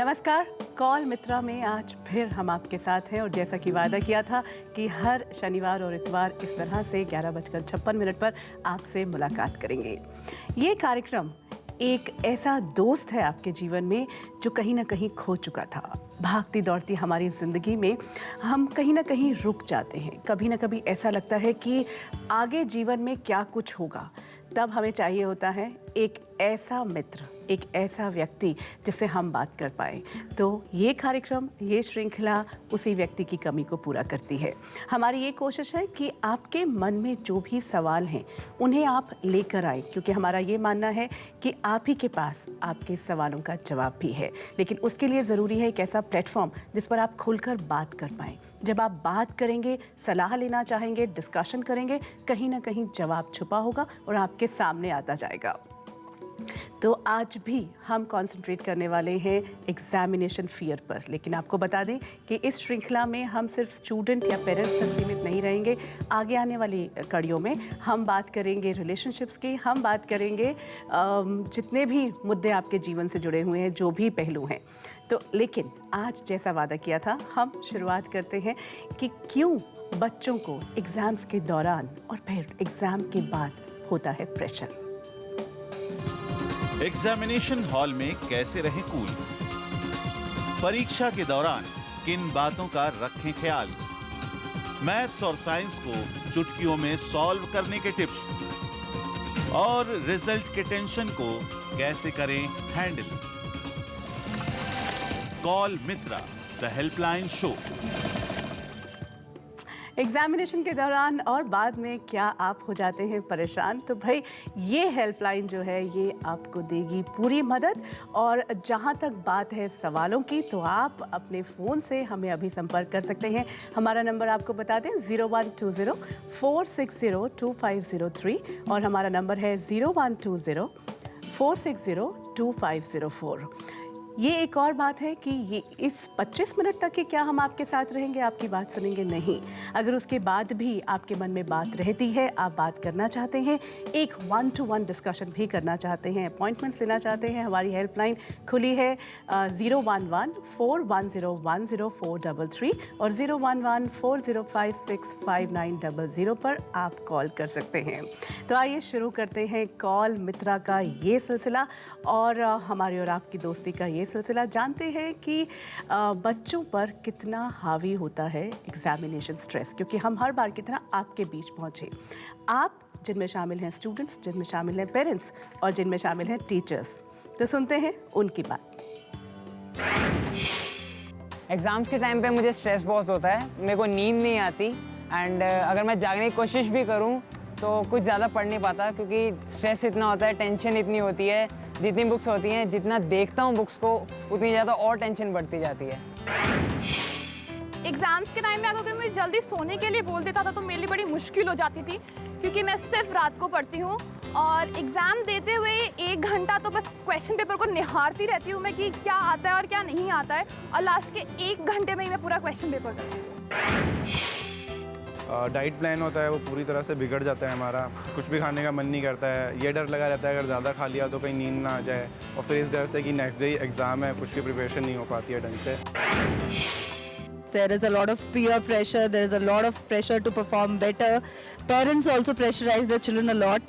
नमस्कार। कॉल मित्रा में आज फिर हम आपके साथ हैं और जैसा कि वादा किया था कि हर शनिवार और इतवार इस तरह से 11:56 पर आपसे मुलाकात करेंगे। ये कार्यक्रम एक ऐसा दोस्त है आपके जीवन में जो कहीं ना कहीं खो चुका था। भागती दौड़ती हमारी ज़िंदगी में हम कहीं ना कहीं रुक जाते हैं। कभी ना कभी ऐसा लगता है कि आगे जीवन में क्या कुछ होगा, तब हमें चाहिए होता है एक ऐसा मित्र, एक ऐसा व्यक्ति जिससे हम बात कर पाए। तो ये कार्यक्रम, ये श्रृंखला उसी व्यक्ति की कमी को पूरा करती है। हमारी ये कोशिश है कि आपके मन में जो भी सवाल हैं उन्हें आप लेकर आए, क्योंकि हमारा ये मानना है कि आप ही के पास आपके सवालों का जवाब भी है। लेकिन उसके लिए ज़रूरी है एक ऐसा प्लेटफॉर्म जिस पर आप खुलकर बात कर पाएँ। जब आप बात करेंगे, सलाह लेना चाहेंगे, डिस्कशन करेंगे, कहीं ना कहीं जवाब छुपा होगा और आपके सामने आता जाएगा। तो आज भी हम कंसंट्रेट करने वाले हैं एग्जामिनेशन फियर पर। लेकिन आपको बता दें कि इस श्रृंखला में हम सिर्फ स्टूडेंट या पेरेंट्स तक सीमित नहीं रहेंगे। आगे आने वाली कड़ियों में हम बात करेंगे रिलेशनशिप्स की, हम बात करेंगे जितने भी मुद्दे आपके जीवन से जुड़े हुए हैं, जो भी पहलू हैं। तो लेकिन आज जैसा वादा किया था, हम शुरुआत करते हैं कि क्यों बच्चों को एग्ज़ाम्स के दौरान और फिर एग्ज़ाम के बाद होता है प्रेशर। एग्जामिनेशन हॉल में कैसे रहें कूल, परीक्षा के दौरान किन बातों का रखें ख्याल, मैथ्स और साइंस को चुटकियों में सॉल्व करने के टिप्स और रिजल्ट के टेंशन को कैसे करें handle. Call Mitra, the helpline show. Examination के दौरान और बाद में क्या आप हो जाते हैं परेशान, तो भाई ये हेल्पलाइन जो है ये आपको देगी पूरी मदद। और जहां तक बात है सवालों की, तो आप अपने फ़ोन से हमें अभी संपर्क कर सकते हैं। हमारा नंबर आपको बता दें 0120 460 2503 और हमारा नंबर है 0120 460 2504। ये एक और बात है कि ये इस 25 मिनट तक के क्या हम आपके साथ रहेंगे, आपकी बात सुनेंगे, नहीं। अगर उसके बाद भी आपके मन में बात रहती है, आप बात करना चाहते हैं, एक 1-to-1 डिस्कशन भी करना चाहते हैं, अपॉइंटमेंट्स लेना चाहते हैं, हमारी हेल्पलाइन खुली है 011-410-10433 और 011-405-65900 पर आप कॉल कर सकते हैं। तो आइए शुरू करते हैं कॉल मित्रा का ये सिलसिला और हमारी और आपकी दोस्ती का ये सिलसिला। जानते हैं कि बच्चों पर कितना हावी होता है एग्जामिनेशन स्ट्रेस, क्योंकि हम हर बार की तरह आपके बीच पहुंचे। आप जिनमें शामिल हैं स्टूडेंट्स, जिनमें शामिल हैं पेरेंट्स और जिनमें शामिल हैं टीचर्स। तो सुनते हैं उनकी बात। एग्ज़ाम्स के टाइम पे मुझे स्ट्रेस बहुत होता है, मेरे को नींद नहीं आती एंड अगर मैं जागने की कोशिश भी करूं तो कुछ ज़्यादा पढ़ नहीं पाता, क्योंकि स्ट्रेस इतना होता है, टेंशन इतनी होती है। जितनी बुक्स होती हैं, जितना देखता हूँ बुक्स को, उतनी ज़्यादा और टेंशन बढ़ती जाती है। एग्ज़ाम्स के टाइम में अगर कोई मुझे जल्दी सोने के लिए बोल देता था तो मेरे लिए बड़ी मुश्किल हो जाती थी, क्योंकि मैं सिर्फ रात को पढ़ती हूँ और एग्ज़ाम देते हुए 1 घंटा तो बस क्वेश्चन पेपर को निहारती रहती हूँ मैं कि क्या आता है और क्या नहीं आता है, और लास्ट के 1 घंटे में ही मैं पूरा क्वेश्चन पेपर करती हूँ। डाइट प्लान होता है वो पूरी तरह से बिगड़ जाता है हमारा, कुछ भी खाने का मन नहीं करता है। ये डर लगा रहता है अगर ज़्यादा खा लिया तो कहीं नींद ना आ जाए, और फिर इस डर से कि नेक्स्ट डे एग्ज़ाम है, कुछ की प्रिपरेशन नहीं हो पाती है ढंग से। There is a lot of peer pressure, there is a lot of pressure to perform better. Parents also pressurize their children a lot.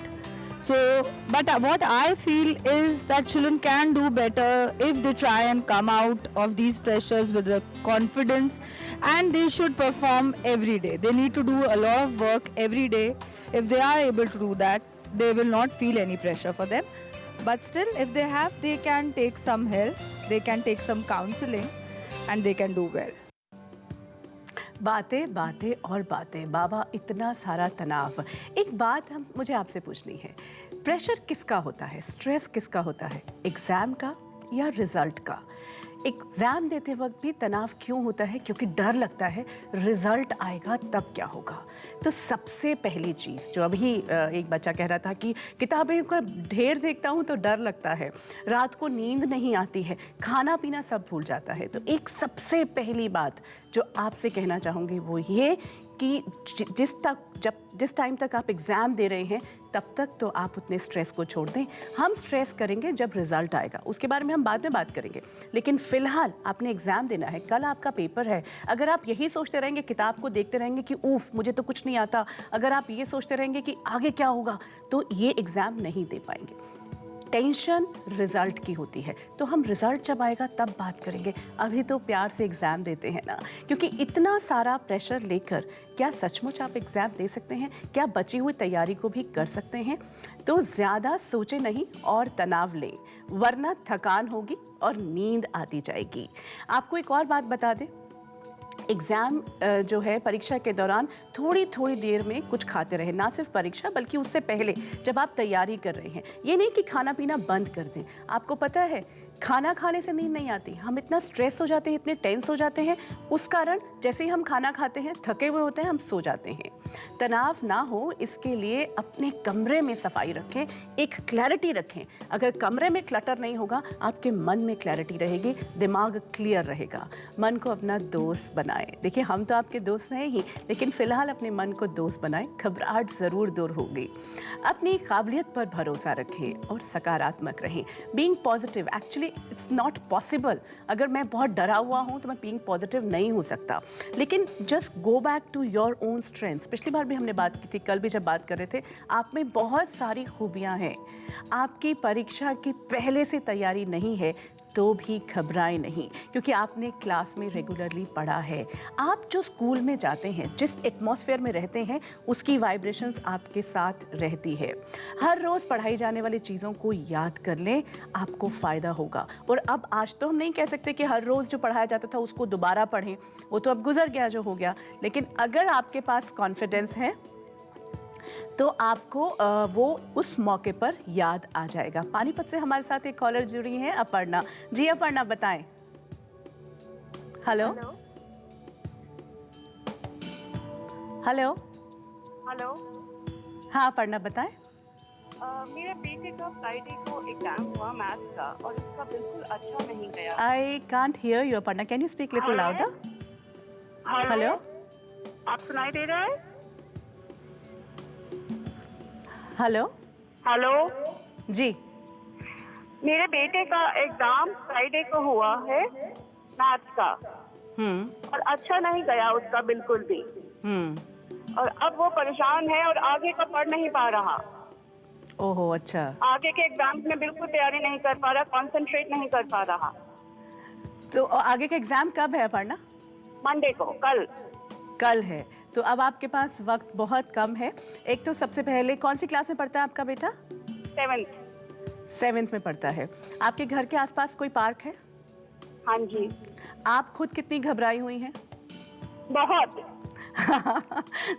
So, but what I feel is that children can do better if they try and come out of these pressures with the confidence, and they should perform every day. They need to do a lot of work every day. If they are able to do that, they will not feel any pressure for them. But still, if they have, they can take some help, they can take some counseling, and they can do well. बातें बातें और बातें, बाबा इतना सारा तनाव। एक बात मुझे आपसे पूछनी है, प्रेशर किसका होता है, स्ट्रेस किसका होता है, एग्ज़ाम का या रिज़ल्ट का? एग्ज़ाम देते वक्त भी तनाव क्यों होता है? क्योंकि डर लगता है रिज़ल्ट आएगा तब क्या होगा। तो सबसे पहली चीज़ जो अभी एक बच्चा कह रहा था कि किताबें का ढेर देखता हूँ तो डर लगता है, रात को नींद नहीं आती है, खाना पीना सब भूल जाता है। तो एक सबसे पहली बात जो आपसे कहना चाहूँगी वो ये कि जिस टाइम तक आप एग्ज़ाम दे रहे हैं तब तक तो आप उतने स्ट्रेस को छोड़ दें। हम स्ट्रेस करेंगे जब रिजल्ट आएगा, उसके बारे में हम बाद में बात करेंगे, लेकिन फ़िलहाल आपने एग्ज़ाम देना है, कल आपका पेपर है। अगर आप यही सोचते रहेंगे, किताब को देखते रहेंगे कि उफ मुझे तो कुछ नहीं आता, अगर आप ये सोचते रहेंगे कि आगे क्या होगा, तो ये एग्ज़ाम नहीं दे पाएंगे। टेंशन रिजल्ट की होती है, तो हम रिजल्ट जब आएगा तब बात करेंगे, अभी तो प्यार से एग्ज़ाम देते हैं ना। क्योंकि इतना सारा प्रेशर लेकर क्या सचमुच आप एग्ज़ाम दे सकते हैं? क्या बची हुई तैयारी को भी कर सकते हैं? तो ज़्यादा सोचे नहीं और तनाव लें, वरना थकान होगी और नींद आती जाएगी। आपको एक और बात बता दें, एग्ज़ाम जो है परीक्षा के दौरान थोड़ी थोड़ी देर में कुछ खाते रहें, ना सिर्फ परीक्षा बल्कि उससे पहले जब आप तैयारी कर रहे हैं। ये नहीं कि खाना पीना बंद कर दें। आपको पता है खाना खाने से नींद नहीं आती, हम इतना स्ट्रेस हो जाते हैं, इतने टेंस हो जाते हैं, उस कारण जैसे ही हम खाना खाते हैं थके हुए होते हैं, हम सो जाते हैं। तनाव ना हो इसके लिए अपने कमरे में सफाई रखें, एक क्लैरिटी रखें। अगर कमरे में क्लटर नहीं होगा, आपके मन में क्लैरिटी रहेगी, दिमाग क्लियर रहेगा। मन को अपना दोस्त बनाएं। देखिए हम तो आपके दोस्त हैं ही, लेकिन फ़िलहाल अपने मन को दोस्त बनाएं, घबराहट ज़रूर दूर होगी। अपनी काबिलियत पर भरोसा रखें और सकारात्मक रहें। Being positive actually it's not possible. अगर मैं बहुत डरा हुआ हूँ तो मैं बीइंग पॉजिटिव नहीं हो सकता, लेकिन just go back to your own strengths. पिछली बार भी हमने बात की थी, कल भी जब बात कर रहे थे, आप में बहुत सारी खूबियाँ हैं। आपकी परीक्षा की पहले से तैयारी नहीं है तो भी घबराएं नहीं, क्योंकि आपने क्लास में रेगुलरली पढ़ा है। आप जो स्कूल में जाते हैं, जिस एटमॉस्फेयर में रहते हैं, उसकी वाइब्रेशंस आपके साथ रहती है। हर रोज़ पढ़ाई जाने वाली चीज़ों को याद कर लें, आपको फ़ायदा होगा। और अब आज तो हम नहीं कह सकते कि हर रोज़ जो पढ़ाया जाता था उसको दोबारा पढ़ें, वो तो अब गुजर गया जो हो गया। लेकिन अगर आपके पास कॉन्फिडेंस है तो आपको वो उस मौके पर याद आ जाएगा। पानीपत से हमारे साथ एक कॉलर जुड़ी हैं, अपर्णा जी। अपर्णा बताएं। Hello hello hello. हाँ अपर्णा बताएं। मेरे बेटे का फ्राइडे को एग्जाम हुआ मैथ्स का और उसका बिल्कुल अच्छा नहीं गया। I can't hear you Aparna, can you speak little louder? Hello, आप सुनाई दे रहा है? हेलो हेलो जी। मेरे बेटे का एग्जाम फ्राइडे को हुआ है मैथ्स का और अच्छा नहीं गया उसका बिल्कुल भी। और अब वो परेशान है और आगे का पढ़ नहीं पा रहा। ओहो अच्छा। आगे के एग्जाम में बिल्कुल तैयारी नहीं कर पा रहा, कंसंट्रेट नहीं कर पा रहा। तो आगे का एग्जाम कब है अपर्णा? मंडे को, कल है। तो अब आपके पास वक्त बहुत कम है। एक तो सबसे पहले कौन सी क्लास में पढ़ता है आपका बेटा? 7th में पढ़ता है। आपके घर के आसपास कोई पार्क है? हाँ जी। आप खुद कितनी घबराई हुई हैं? बहुत।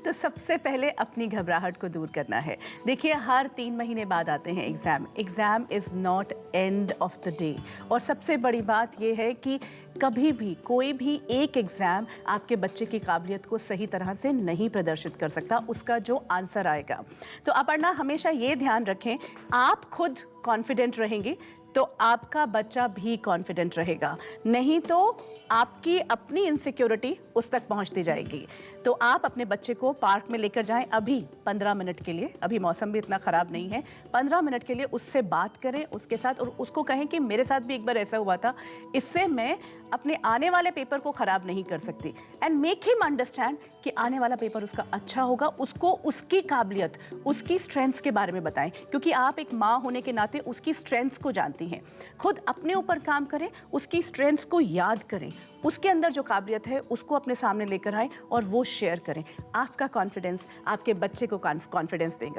तो सबसे पहले अपनी घबराहट को दूर करना है। देखिए हर 3 महीने बाद आते हैं exam. Exam is not end of the day. और सबसे बड़ी बात यह है कि कभी भी कोई भी एक एग्ज़ाम आपके बच्चे की काबिलियत को सही तरह से नहीं प्रदर्शित कर सकता, उसका जो आंसर आएगा। तो अपर्णा हमेशा ये ध्यान रखें, आप खुद कॉन्फिडेंट रहेंगे तो आपका बच्चा भी कॉन्फिडेंट रहेगा, नहीं तो आपकी अपनी इनसिक्योरिटी उस तक पहुंचती जाएगी। तो आप अपने बच्चे को पार्क में लेकर जाएं अभी 15 मिनट के लिए, अभी मौसम भी इतना ख़राब नहीं है, 15 मिनट के लिए उससे बात करें उसके साथ और उसको कहें कि मेरे साथ भी एक बार ऐसा हुआ था, इससे मैं अपने आने वाले पेपर को ख़राब नहीं कर सकती। एंड मेक हिम अंडरस्टैंड कि आने वाला पेपर उसका अच्छा होगा, उसको उसकी काबिलियत, उसकी स्ट्रेंथ्स के बारे में बताएं, क्योंकि आप एक माँ होने के नाते उसकी स्ट्रेंथ्स को जानती हैं। खुद अपने ऊपर काम करें, उसकी स्ट्रेंथ्स को याद करें, उसके अंदर जो काबिलियत है उसको अपने सामने लेकर आएं और वो शेयर करें। आपका कॉन्फिडेंस आपके बच्चे को कॉन्फिडेंस देगा।